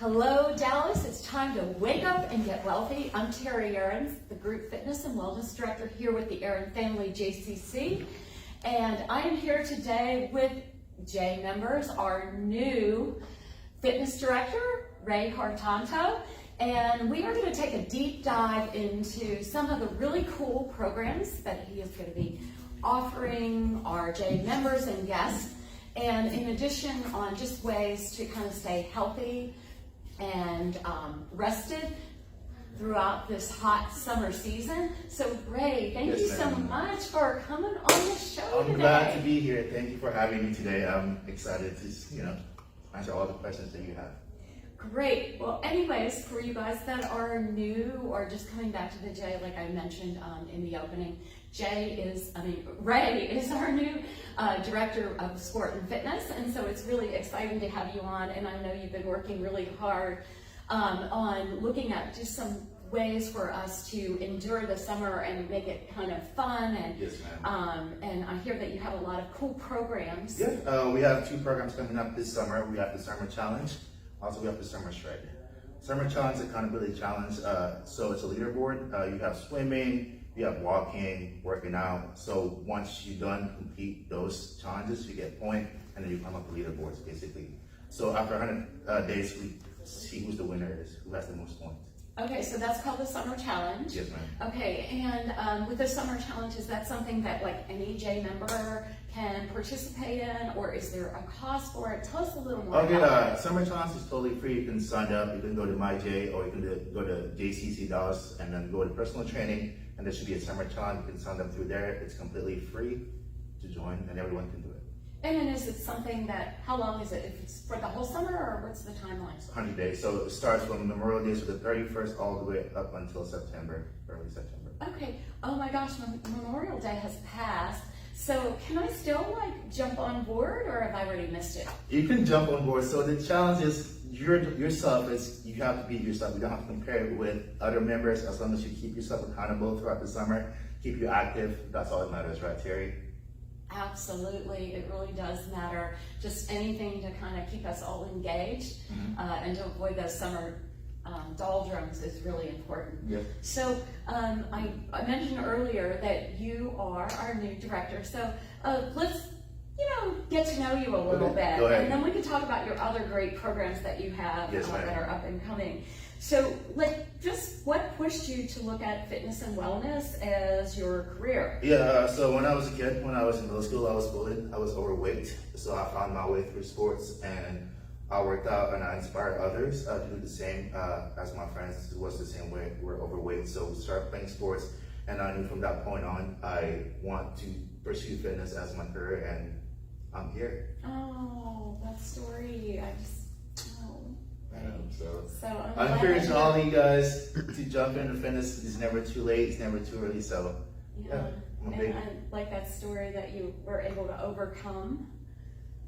Hello, Dallas. It's time to wake up and get wealthy. I'm Terry Aarons, the Group Fitness and Wellness Director here with the Aaron Family JCC. And I am here today with J members, our new Fitness Director, Ray Hartanto. And we are going to take a deep dive into some of the really cool programs that he is going to be offering our J members and guests. And in addition, on just ways to kind of stay healthy and rested throughout this hot summer season. So Ray, thank you so much for coming on the show today. I'm glad to be here. Thank you for having me today. I'm excited to, answer all the questions that you have. Great. Well, anyways, for you guys that are new or just coming back to the J, like I mentioned in the opening, Ray is our new Director of Sport and Fitness, and so it's really exciting to have you on, and I know you've been working really hard on looking at just some ways for us to endure the summer and make it kind of fun, and yes, ma'am. And I hear that you have a lot of cool programs. Yeah, we have 2 programs coming up this summer. We have the Summer Challenge, also we have the Summer Shred. Summer Challenge, Accountability Challenge, so it's a leaderboard. You have swimming, you have walking, working out. So once you're done complete those challenges, you get a point, and then you come up with leaderboards, basically. So after 100 days, we see who's the winner is, who has the most points. Okay, so that's called the Summer Challenge. Yes, ma'am. Okay, and with the Summer Challenge, is that something that like any J member can participate in, or is there a cost for it? Tell us a little more Okay, about it. Summer Challenge is totally free. You can sign up. You can go to MyJ, or you can go to JCC Dallas and then go to personal training, and there should be a Summer Challenge. You can sign up through there. It's completely free to join, and everyone can do it. And then is it something that, how long is it? If it's for the whole summer, or what's the timeline? 100 days. So it starts from Memorial Day to the 31st all the way up until September, early September. Okay. Oh my gosh, Memorial Day has passed. So can I still jump on board, or have I already missed it? You can jump on board. So the challenge is you have to be yourself. You don't have to compare it with other members. As long as you keep yourself accountable throughout the summer, keep you active, that's all that matters, right, Terry? Absolutely, it really does matter. Just anything to kind of keep us all engaged and to avoid those summer doldrums is really important. Yeah. So I mentioned earlier that you are our new director. So let's get to know you a little bit, Go ahead. and then we can talk about your other great programs that you have Yes, that are up and coming. So, just what pushed you to look at fitness and wellness as your career? Yeah, so when I was a kid, when I was in middle school, I was bullied. I was overweight. So I found my way through sports, and I worked out, and I inspired others to do the same as my friends who was the same way. We're overweight, so we started playing sports, and I knew from that point on, I want to pursue fitness as my career, and I'm here. Oh, that story, So I'm encouraging all of you guys to jump into fitness. It's never too late, it's never too early, so yeah. And I like that story that you were able to overcome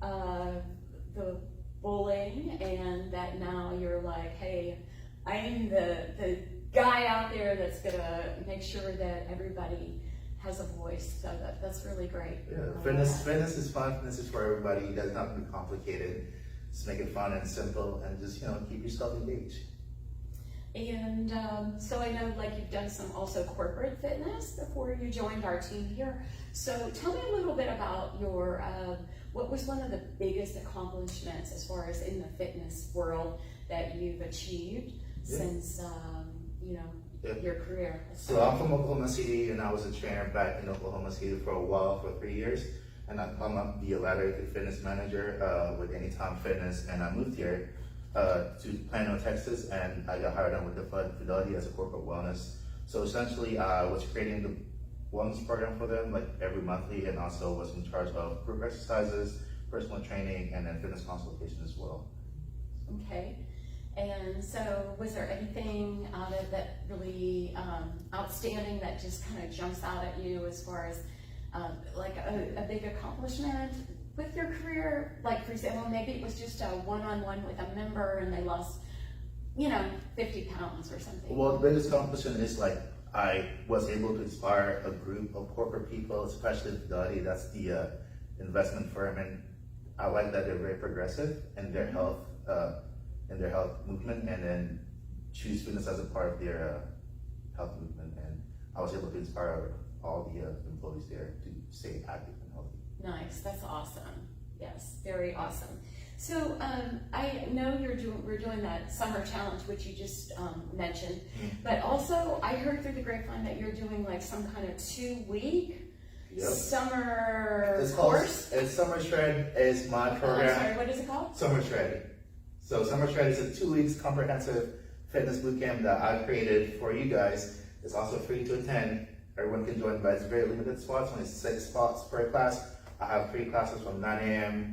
the bullying, and that now you're like, hey, I'm the guy out there that's gonna make sure that everybody has a voice. So that's really great. Yeah, fitness is fun. Fitness is for everybody. It doesn't have to be complicated. Just make it fun and simple, and just keep yourself engaged. And so I know you've done some also corporate fitness before you joined our team here. So tell me a little bit about your what was one of the biggest accomplishments as far as in the fitness world that you've achieved since your career? So I'm from Oklahoma City, and I was a trainer back in Oklahoma City for a while, for 3 years. And I come up via ladder to fitness manager with Anytime Fitness, and I moved here to Plano, Texas, and I got hired on with the Fidelity as a corporate wellness. So essentially, I was creating the wellness program for them every monthly, and also was in charge of group exercises, personal training, and then fitness consultation as well. Okay. And so was there anything out of that really outstanding that just kind of jumps out at you as far as a big accomplishment with your career? For example, maybe it was just a one-on-one with a member and they lost, 50 pounds or something. Well, the biggest accomplishment is I was able to inspire a group of corporate people, especially Fidelity, that's the investment firm, and I like that they're very progressive in their health in their health movement, and then choose fitness as a part of their health movement. And I was able to inspire all the employees there to stay active and healthy. Nice, that's awesome. Yes, very awesome. So I know we're doing that summer challenge, which you just mentioned, but also I heard through the grapevine that you're doing like some kind of 2-week summer course. It's Summer Shred is my program. I'm sorry, what is it called? Summer Shred. So Summer Shred is a 2 weeks comprehensive fitness bootcamp that I created for you guys. It's also free to attend. Everyone can join, but it's very limited spots, only 6 spots per class. I have 3 classes from 9 a.m.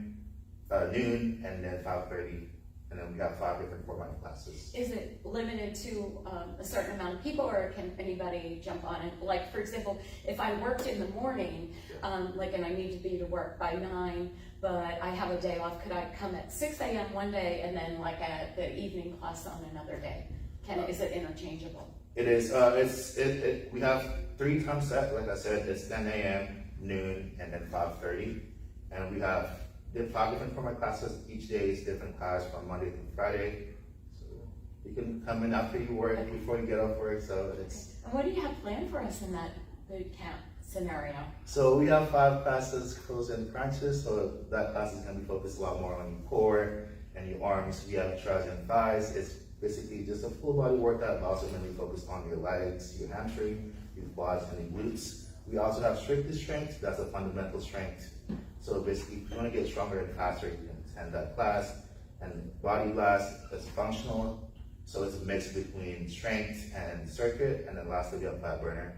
Noon, and then 5:30, and then we have 5 different format classes. Is it limited to a certain amount of people, or can anybody jump on it? Like, for example, if I worked in the morning, and I need to be to work by 9, but I have a day off, could I come at 6 a.m. one day and then like at the evening class on another day? Is it interchangeable? It is. We have 3 times set. Like I said, it's 10 a.m., noon, and then 5:30, and we have 5 different format classes. Each day is different class from Monday through Friday. So you can come in after you work, before you get off work. So it's. And what do you have planned for us in that boot camp scenario? So we have 5 classes, close and crunches. So that class is going to be focused a lot more on your core and your arms. We have triceps and thighs. It's basically just a full body workout, but also mainly focused on your legs, your hamstring, your quads, and your glutes. We also have strictest strength. That's a fundamental strength. So basically, if you want to get stronger and faster, you can attend that class. And body class is functional. So it's a mix between strength and circuit. And then lastly, we have fat burner.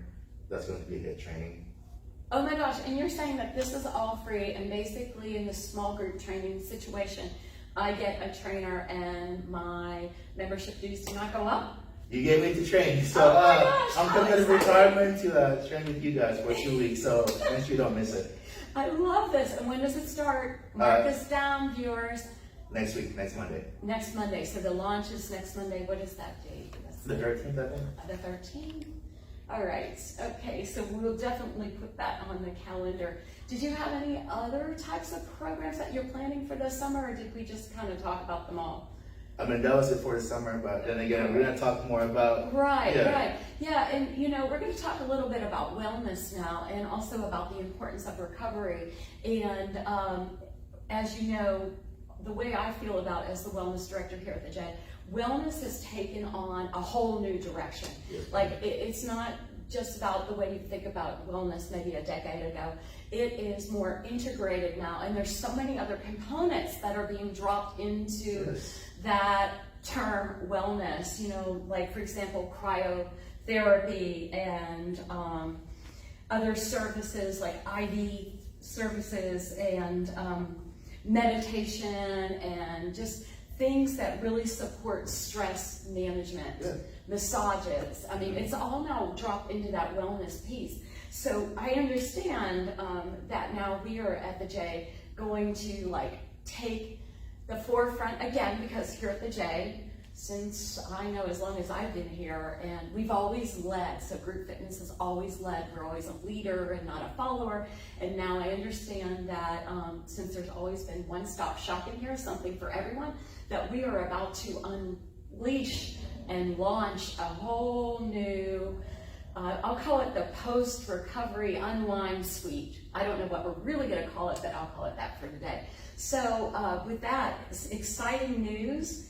That's going to be HIIT training. Oh my gosh, and you're saying that this is all free, and basically in the small group training situation, I get a trainer and my membership dues do not go up? You gave me to train, so oh my gosh, I'm coming to retirement to train with you guys for 2 weeks, so make sure you don't miss it. I love this. And when does it start? Mark this down, viewers. Next week, next Monday. Next Monday. So the launch is next Monday. What is that date? The 13th, I think. The 13th? All right. Okay, so we'll definitely put that on the calendar. Did you have any other types of programs that you're planning for this summer, or did we just kind of talk about them all? I mean, that was it for the summer, but then again, we're going to talk more about... Right. Yeah, and we're going to talk a little bit about wellness now, and also about the importance of recovery. And as you know, the way I feel about it as the wellness director here at the J, wellness has taken on a whole new direction. Yes. Like, it's not just about the way you think about wellness maybe a decade ago. It is more integrated now, and there's so many other components that are being dropped into that term wellness, like, for example, cryotherapy and other services like IV services and meditation and just things that really support stress management, massages. I mean, it's all now dropped into that wellness piece. So I understand that now we are at the J going to take the forefront again, because here at the J, since I know as long as I've been here, and we've always led, so group fitness has always led. We're always a leader and not a follower. And now I understand that since there's always been one-stop shopping here, something for everyone, that we are about to unleash and launch a whole new, I'll call it the post-recovery unwind suite. I don't know what we're really going to call it, but I'll call it that for today. So with that, it's exciting news.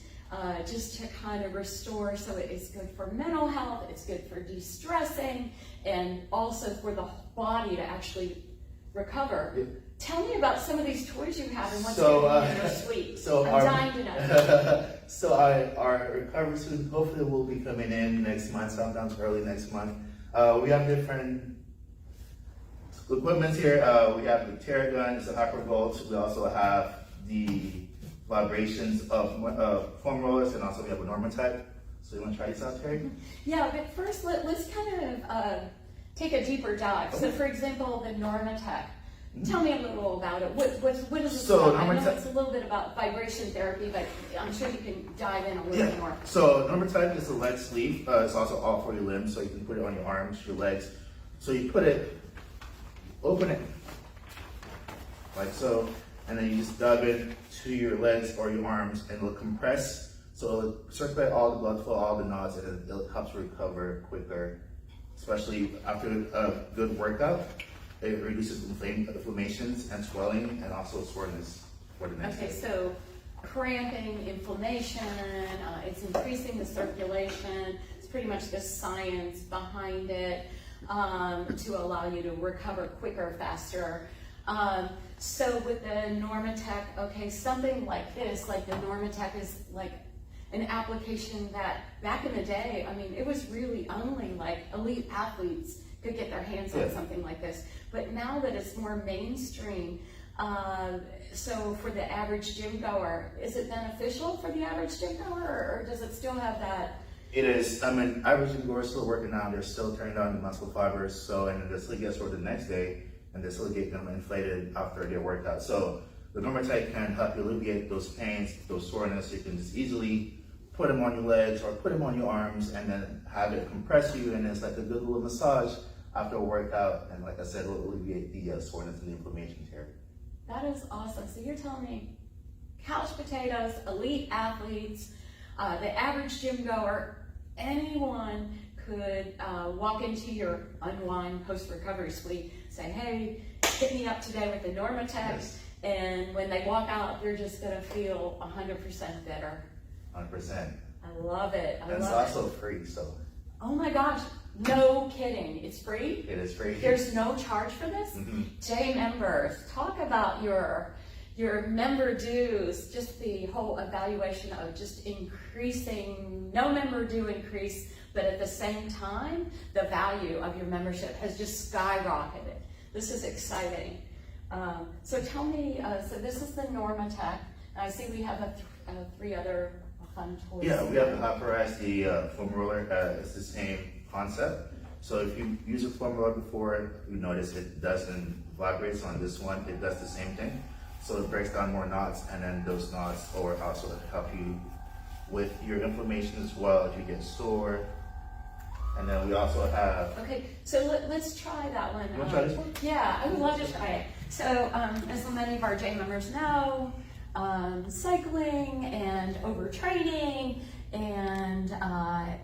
Just to kind of restore, so it's good for mental health, it's good for de-stressing, and also for the body to actually recover. Yeah. Tell me about some of these toys you have and what's going in your suite. I'm dying to know. So our recovery suite hopefully will be coming in next month, sometimes early next month. We have different equipment here. We have the Terra gun, it's a Hypervolt. We also have the vibrations of foam rollers, and also we have a Normatec. So you want to try this out, Terry? Yeah, but first let's kind of take a deeper dive. Okay. So for example, the Normatec. Tell me a little about it. What is this about? I know it's a little bit about vibration therapy, but I'm sure you can dive in a little bit more. So Normatec is a leg sleeve. It's also all for your limbs, so you can put it on your arms, your legs. So you put it, open it, like so, and then you just dub it to your legs or your arms, and it'll compress So it circulates all the blood flow, all the knots, and it helps recover quicker, especially after a good workout. It reduces inflammations and swelling, and also soreness for the next Okay, day. so cramping, inflammation, it's increasing the circulation. It's pretty much the science behind it to allow you to recover quicker, faster. So with the Normatec, okay, something like this, like the Normatec is like an application that back in the day, I mean, it was really only like elite athletes could get their hands on something like this. But now that it's more mainstream, so for the average gym goer, is it beneficial for the average gym goer, or does it still have that? It is. I mean, average gym goers still working out. They're still turning on the muscle fibers. So, and then they still get sore the next day, and they still get them inflated after their workout. So the Normatec can help you alleviate those pains, those soreness. You can just easily put them on your legs or put them on your arms, and then have it compress you, and it's like a good little massage after a workout. And like I said, it'll alleviate the soreness and the inflammation here. That is awesome. So you're telling me couch potatoes, elite athletes, the average gym goer, anyone could walk into your Unwind post-recovery suite, say, hey, hit me up today with the Normatec, Yes. and when they walk out, they're just gonna feel 100% better. 100%. I love it. I And it's love it. also free, so Oh my gosh, no kidding. It's free? it is free. There's no charge for this? J members, talk about your member dues, just the whole evaluation of just increasing, no member due increase, but at the same time, the value of your membership has just skyrocketed. This is exciting. So tell me, so this is the Normatec. I see we have three other fun toys. Yeah, we have the Hyperis, the foam roller. It's the same concept. So if you use a foam roller before, you notice it doesn't vibrate. So on this one, it does the same thing. So it breaks down more knots, and then those knots will also help you with your inflammation as well if you get sore. And then we also have. Okay, so let's try that one. You want to try this one? Yeah, I would love to try it. So as many of our J members know, cycling and overtraining and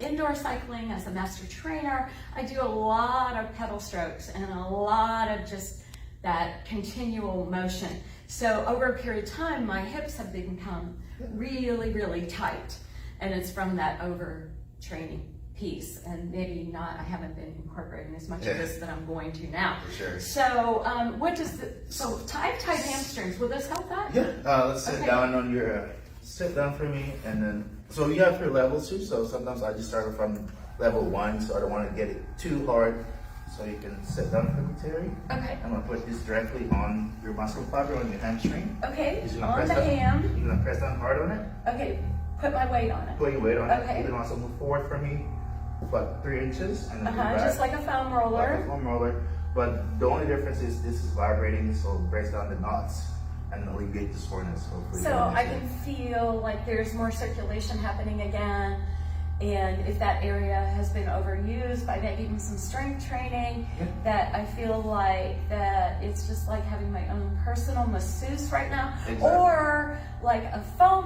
indoor cycling as a master trainer, I do a lot of pedal strokes and a lot of just that continual motion. So over a period of time, my hips have become really, really tight, and it's from that overtraining piece, and maybe not, I haven't been incorporating as much of this that I'm going to now. For sure. So what does so tight hamstrings, will this help that? Yeah, let's sit down on your, sit down for me, and then, so you have your levels too, so sometimes I just start from level 1, so I don't want to get it too hard, so you can sit down for me, Terry. Okay. I'm going to put this directly on your muscle fiber, on your hamstring. Okay, You're gonna on press the down- ham. You're going to press down hard on it, Okay, put my weight on it. put your weight on Okay. it. You can also move forward for me, about 3 inches, and then move back. Just like a foam Like roller. a foam roller. But the only difference is this is vibrating, so it breaks down the knots and alleviate the soreness. Hopefully. So I can feel like there's more circulation happening again. And if that area has been overused by maybe even some strength training, that I feel like that it's just like having my own personal masseuse right now. Exactly. Or like a foam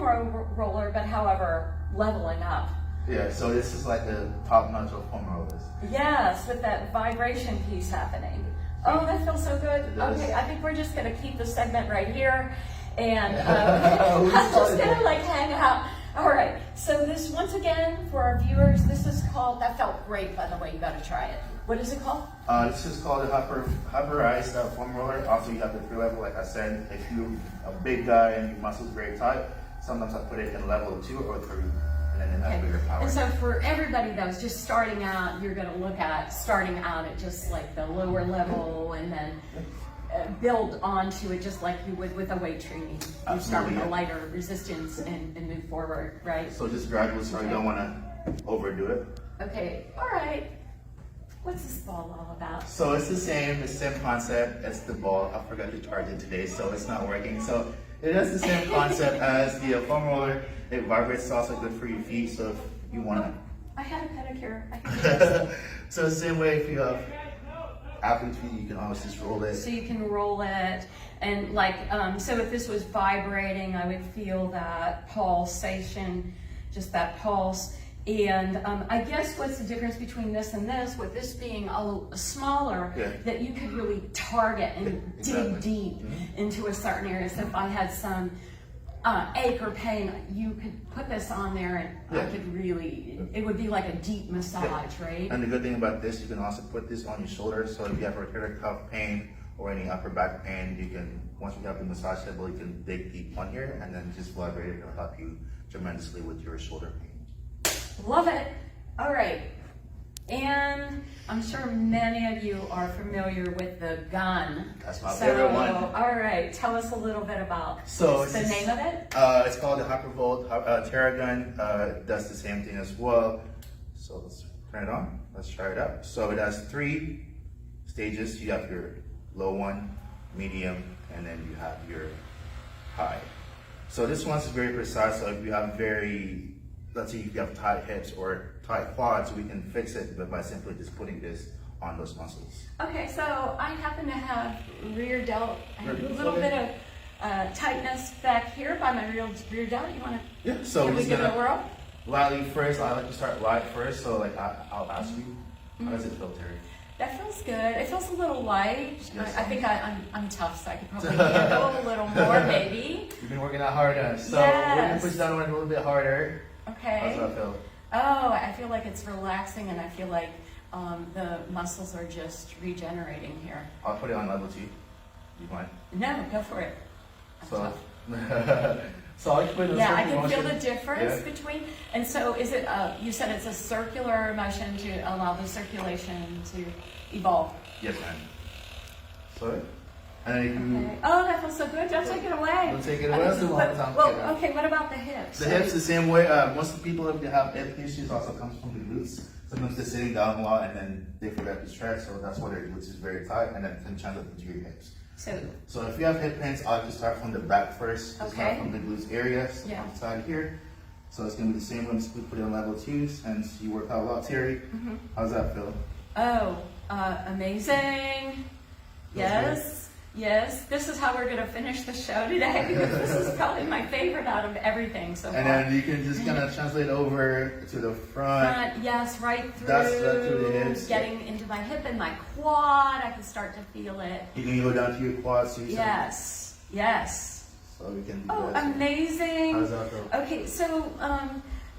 roller, but however, leveling up. Yeah, so this is like the top notch of foam rollers. Yes, with that vibration piece happening. Oh, that feels so good. It does. Okay, I think we're just gonna keep the segment right here, and I'm just gonna like hang out. All right, so this, once again, for our viewers, this is called, that felt great, by the way, you gotta try it. What is it called? This is called the Hyperis foam roller. Also, you have the 3 level, like I said. If you're a big guy and your muscles very tight, sometimes I put it in level 2 or 3, and then it has bigger power. And so for everybody that was just starting out, you're gonna look at starting out at just like the lower level, and then build onto it just like you would with a weight training. You start with a lighter resistance and move forward, right? So just gradually, so you don't want to overdo it. Okay, all right. What's this ball all about? So it's the same concept as the ball. I forgot to charge it today, so it's not working. So it has the same concept as the foam roller. It vibrates, it's also good for your feet, so if you want to. I had a pedicure. I can do this. So the same way, if you have athlete feet, you can always just roll it. So you can roll it, and like, so if this was vibrating, I would feel that pulsation just that pulse. And I guess what's the difference between this and this, with this being a little smaller, that you could really target and dig deep into a certain area. So if I had some ache or pain, you could put this on there and I could really, it would be like a deep massage, right? And the good thing about this, you can also put this on your shoulder. So if you have rotator cuff pain or any upper back pain, you can, once you have the massage table, you can dig deep on here and then just vibrate it. It'll help you tremendously with your shoulder pain. Love it. All right. And I'm sure many of you are familiar with the gun. That's my favorite one. All right. Tell us a little bit about the name of it. It's called the Hyperis Terra gun. It does the same thing as well. So let's turn it on. Let's try it out. So it has 3 stages. You have your low one, medium, and then you have your high. So this one's very precise. So if you have let's say if you have tight hips or tight quads, we can fix it by simply just putting this on those muscles. Okay, so I happen to have rear delt, a little bit of tightness back here by my rear delt. You want to? Yeah. So can we give it a whirl? Lightly first. I like to start light first. So like I'll ask you, how does it feel, Terry? That feels good. It feels a little light. Yes. I think I'm tough, so I could probably handle a little more, maybe. You've been working out hard on it. So we're gonna push down on it a little bit harder. Okay. How's that feel? Oh, I feel like it's relaxing, and I feel like the muscles are just regenerating here. I'll put it on level 2. You mind? No, go for it. I'm tough. So I can put it I can feel the difference between. And so, is it? You said it's a circular motion to allow the circulation to evolve. Yes, ma'am. So, and then you can. Okay. Oh, that feels so good. Don't take it away. Don't take it away. Let's do one more time. Well, okay. What about the hips? The hips the same way. Most of the people who have hip issues also comes from the glutes. Sometimes they're sitting down a lot and then they forget to stretch, so that's why their glutes is very tight, and then it can translate into your hips. So if you have hip pains, I'll just start from the back first. Start from the glutes area, on the side here. So it's gonna be the same when we put it on level 2s, and you work out a lot, Terry. How's that feel? Oh, amazing. Yes. Yes, this is how we're going to finish the show today, because this is probably my favorite out of everything so far. And then you can just kind of translate over to the front. Yes, right through. That's through the hips. Getting into my hip and my quad, I can start to feel it. You can go down to your quads. Yes, yes. So we can do that. Oh, amazing. How does that feel? Okay, so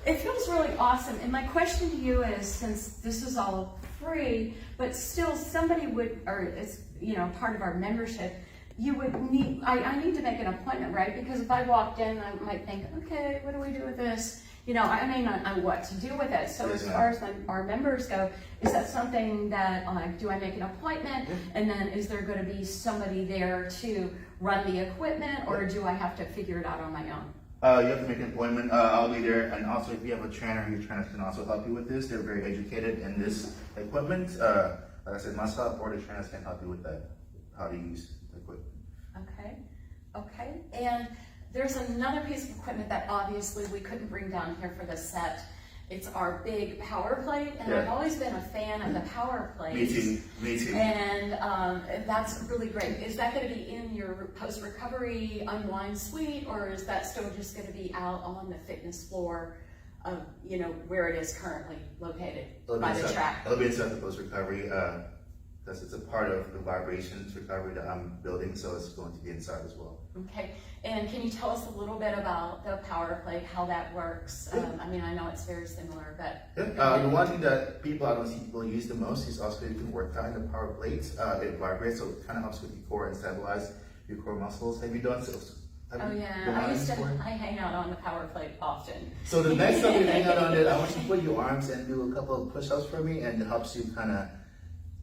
it feels really awesome. And my question to you is, since this is all free, but still somebody would, or it's, part of our membership, you would need, I need to make an appointment, right? Because if I walked in, I might think, okay, what do we do with this? I may not know what to do with it. So as far as our members go, is that something that, do I make an appointment? And then is there going to be somebody there to run the equipment, or do I have to figure it out on my own? You have to make an appointment. I'll be there. And also, if you have a trainer, your trainer can also help you with this. They're very educated in this equipment. Like I said, myself or the trainers can help you with that, how to use the equipment. Okay. And there's another piece of equipment that obviously we couldn't bring down here for this set. It's our big power plate, and I've always been a fan of the power plate. Me too. And that's really great. Is that going to be in your post-recovery unwind suite, or is that still just going to be out on the fitness floor, where it is currently located by the track? It'll be inside the post-recovery. Because it's a part of the vibrations recovery that I'm building, so it's going to be inside as well. Okay, and can you tell us a little bit about the power plate, how that works? I know it's very similar, but... The one thing that I don't see people use the most is also you can work out in the power plate. It vibrates, so it kind of helps with your core and stabilize your core muscles. Have you done so? I hang out on the power plate often. So the next time you hang out on it, I want you to put your arms and do a couple of push-ups for me, and it helps you kind of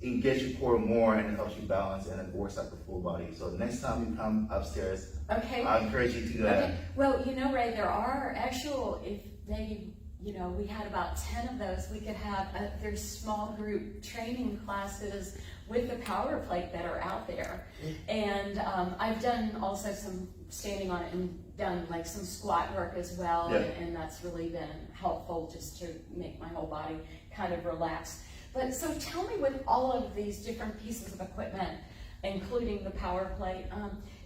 engage your core more, and it helps you balance, and it works like the full body. So next time you come upstairs, I encourage you to do that. Okay. Well, Ray, there are if maybe, we had about 10 of those, we could have there's small group training classes with the power plate that are out there. And I've done also some standing on it and done like some squat work as well. And that's really been helpful just to make my whole body kind of relax. But so tell me, with all of these different pieces of equipment, including the power plate,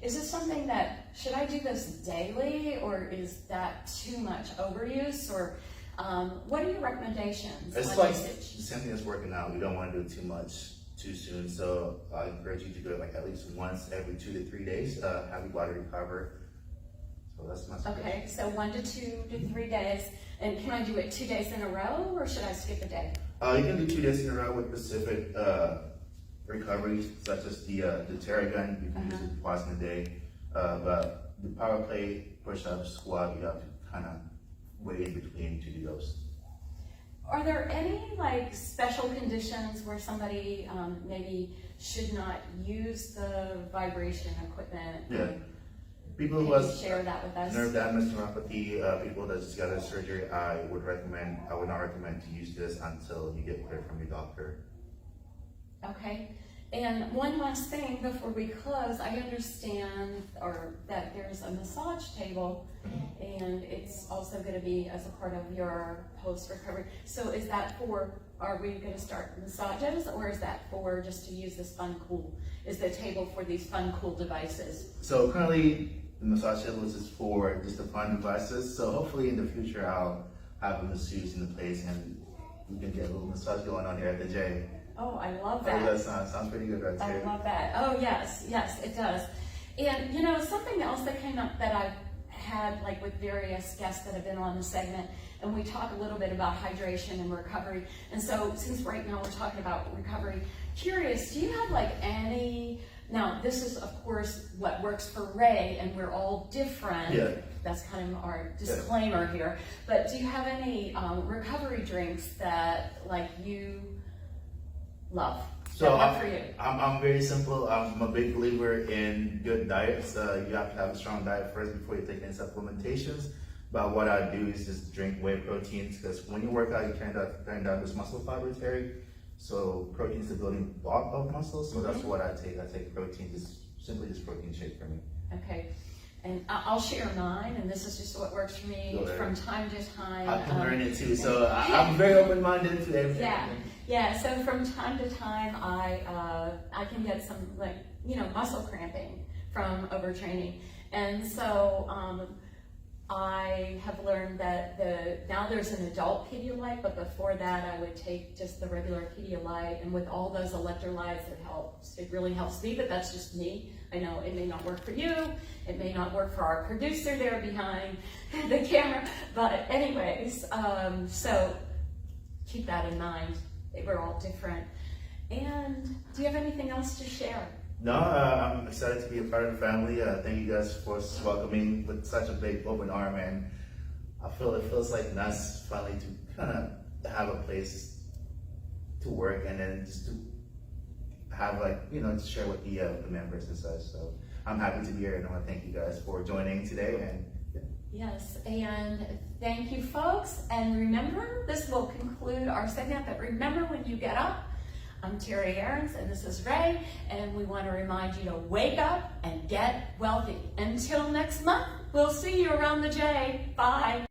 Is this something that, should I do this daily, or is that too much overuse, or what are your recommendations It's on like usage? the same thing as working out. We don't want to do too much too soon, so I encourage you to do it like at least once every 2 to 3 days. Have your body recover. So that's my suggestion. Okay, so 1 to 2 to 3 days, and can I do it 2 days in a row, or should I skip a day? You can do 2 days in a row with specific recoveries, such as the Terragun. You can use it twice in a day. But the power play, push-ups, squat, you have to kind of wait in between to do those. Are there any like special conditions where somebody maybe should not use the vibration equipment? Yeah. People who Can you has share that with us? nerve damage, neuropathy, people that just got a surgery, I would not recommend to use this until you get cleared from your doctor. Okay, and one last thing before we close, I understand that there's a massage table, and it's also going to be as a part of your post-recovery. So is that are we going to start massages, or is that for just to use this fun, cool? Is the table for these fun, cool devices? So currently, the massage table is for just the fun devices. So hopefully in the future, I'll have a masseuse in the place, and we can get a little massage going on here at the J. Oh, I love How that. does that sounds pretty good right there. I love that. Oh, yes, it does. And something else that came up that I've had like with various guests that have been on the segment, and we talk a little bit about hydration and recovery. And so since right now we're talking about recovery, curious, do you have like any, now this is of course what works for Ray, and we're all different. Yeah. That's kind of our disclaimer here. But do you have any recovery drinks that like you love? So for you. I'm very simple. I'm a big believer in good diets. You have to have a strong diet first before you take any supplementations. But what I do is just drink whey proteins, because when you work out, you turn down this muscle fiber, Terry. So protein is the building block of muscles. So that's what I take. I take protein, simply just protein shake for me. Okay. And I'll share mine, and this is just what works for me from time to time. I can learn it too, so I'm very open-minded to everything. Yeah. So from time to time, I can get some muscle cramping from overtraining, and so I have learned that now there's an adult Pedialyte, but before that I would take just the regular Pedialyte, and with all those electrolytes, it really helps me, but that's just me. I know it may not work for you, it may not work for our producer there behind the camera, but anyways, so keep that in mind. We're all different. And do you have anything else to share? No, I'm excited to be a part of the family. Thank you guys for welcoming with such a big open arm, and I feel it feels like nice finally to kind of have a place to work, and then just to have to share with the members and such. So I'm happy to be here, and I want to thank you guys for joining today. And Yes, and thank you, folks. And remember, this will conclude our segment. But remember, when you get up, I'm Terry Aarons, and this is Ray, and we want to remind you to wake up and get wealthy. Until next month, we'll see you around the J. Bye.